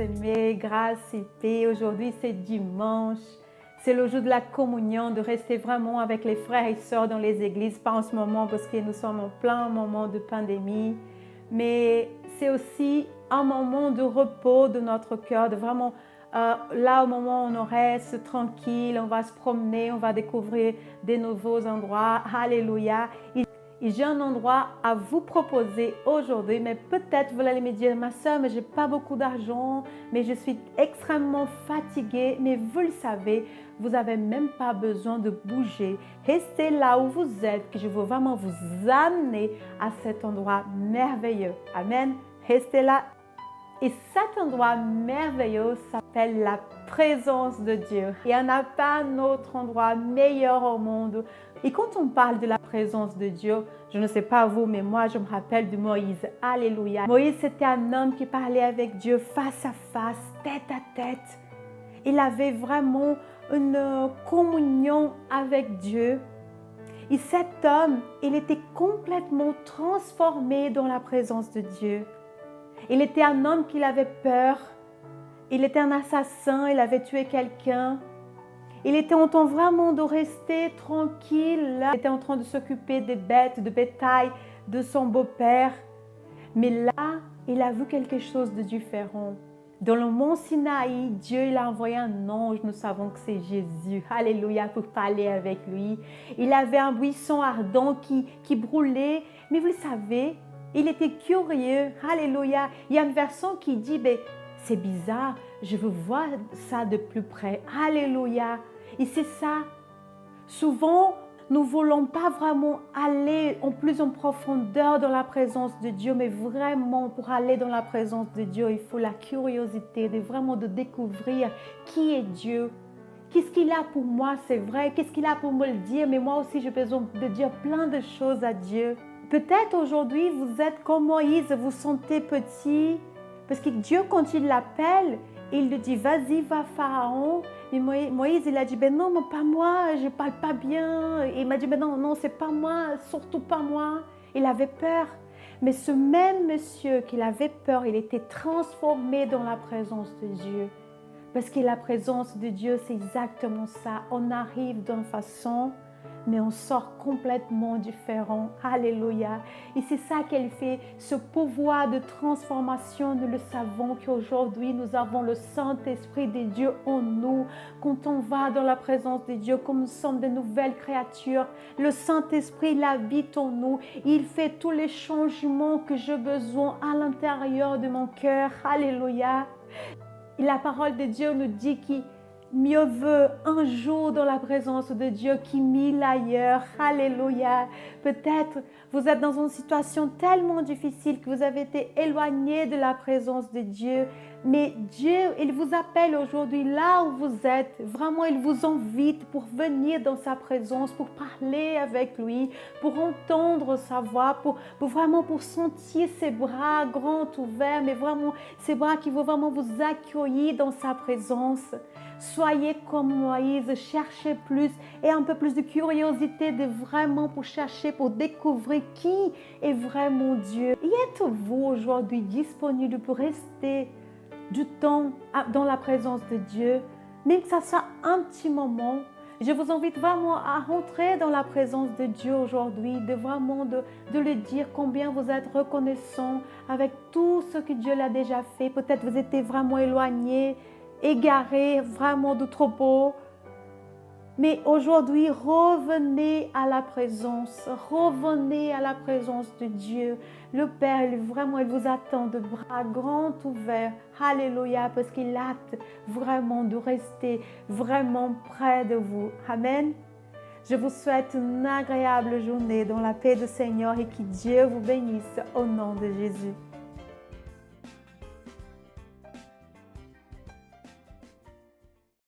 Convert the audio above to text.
bien-aimés, grâce et paix. Aujourd'hui, c'est dimanche. C'est le jour de la communion, de rester vraiment avec les frères et sœurs dans les églises. Pas en ce moment parce que nous sommes en plein moment de pandémie. Mais c'est aussi un moment de repos de notre cœur, de vraiment là au moment où on reste tranquille, on va se promener, on va découvrir des nouveaux endroits. Alléluia. Et j'ai un endroit à vous proposer aujourd'hui, mais peut-être vous allez me dire, ma soeur, mais je n'ai pas beaucoup d'argent, mais je suis extrêmement fatiguée. Mais vous le savez, vous n'avez même pas besoin de bouger. Restez là où vous êtes, que je veux vraiment vous amener à cet endroit merveilleux. Amen. Restez là. Et cet endroit merveilleux s'appelle la présence de Dieu. Il n'y en a pas un autre endroit meilleur au monde. Et quand on parle de la présence de Dieu, je ne sais pas vous, mais moi je me rappelle de Moïse. Alléluia. Moïse, c'était un homme qui parlait avec Dieu face à face, tête à tête. Il avait vraiment une communion avec Dieu. Et cet homme, il était complètement transformé dans la présence de Dieu. Il était un homme qui avait peur. Il était un assassin, il avait tué quelqu'un. Il était en train vraiment de rester tranquille. Il était en train de s'occuper des bêtes, de bétail de son beau-père. Mais là, il a vu quelque chose de différent. Dans le mont Sinaï, Dieu il a envoyé un ange, nous savons que c'est Jésus, alléluia, pour parler avec lui. Il avait un buisson ardent qui brûlait, mais vous le savez, il était curieux, alléluia. Il y a une version qui dit, c'est bizarre, je veux voir ça de plus près, alléluia. Et c'est ça, souvent, nous ne voulons pas vraiment aller plus en profondeur dans la présence de Dieu, mais vraiment pour aller dans la présence de Dieu, il faut la curiosité de découvrir qui est Dieu. Qu'est-ce qu'il a pour moi, c'est vrai, qu'est-ce qu'il a pour me le dire, mais moi aussi j'ai besoin de dire plein de choses à Dieu. Peut-être aujourd'hui vous êtes comme Moïse, vous sentez petit, parce que Dieu quand il l'appelle, il lui dit vas-y va Pharaon. Mais Moïse, il a dit, non, mais pas moi, je ne parle pas bien. Il m'a dit, non, c'est pas moi, surtout pas moi. Il avait peur. Mais ce même monsieur qu'il avait peur, il était transformé dans la présence de Dieu. Parce que la présence de Dieu, c'est exactement ça. On arrive d'une façon, mais on sort complètement différent. Alléluia. Et c'est ça qu'elle fait, ce pouvoir de transformation. Nous le savons qu'aujourd'hui, nous avons le Saint-Esprit de Dieu en nous. Quand on va dans la présence de Dieu, comme nous sommes de nouvelles créatures, le Saint-Esprit, il habite en nous. Il fait tous les changements que j'ai besoin à l'intérieur de mon cœur. Alléluia. Et la parole de Dieu nous dit qu'il mieux vaut un jour dans la présence de Dieu que 1000 ailleurs. Alléluia. Peut-être vous êtes dans une situation tellement difficile que vous avez été éloigné de la présence de Dieu. Mais Dieu, il vous appelle aujourd'hui là où vous êtes. Vraiment, il vous invite pour venir dans sa présence, pour parler avec lui, pour entendre sa voix, pour sentir ses bras grands ouverts, mais vraiment ses bras qui vont vraiment vous accueillir dans sa présence. Soyez comme Moïse, cherchez plus et un peu plus de curiosité pour chercher, pour découvrir qui est vraiment Dieu. Et êtes-vous aujourd'hui disponible pour rester du temps dans la présence de Dieu, même que ça soit un petit moment? Je vous invite vraiment à rentrer dans la présence de Dieu aujourd'hui, de lui dire combien vous êtes reconnaissant avec tout ce que Dieu l'a déjà fait. Peut-être vous étiez vraiment éloigné, égaré, vraiment de trop beau. Mais aujourd'hui, revenez à la présence de Dieu. Le Père, il vous attend de bras grands ouverts. Alléluia, parce qu'il a hâte vraiment de rester vraiment près de vous. Amen. Je vous souhaite une agréable journée dans la paix du Seigneur et que Dieu vous bénisse au nom de Jésus.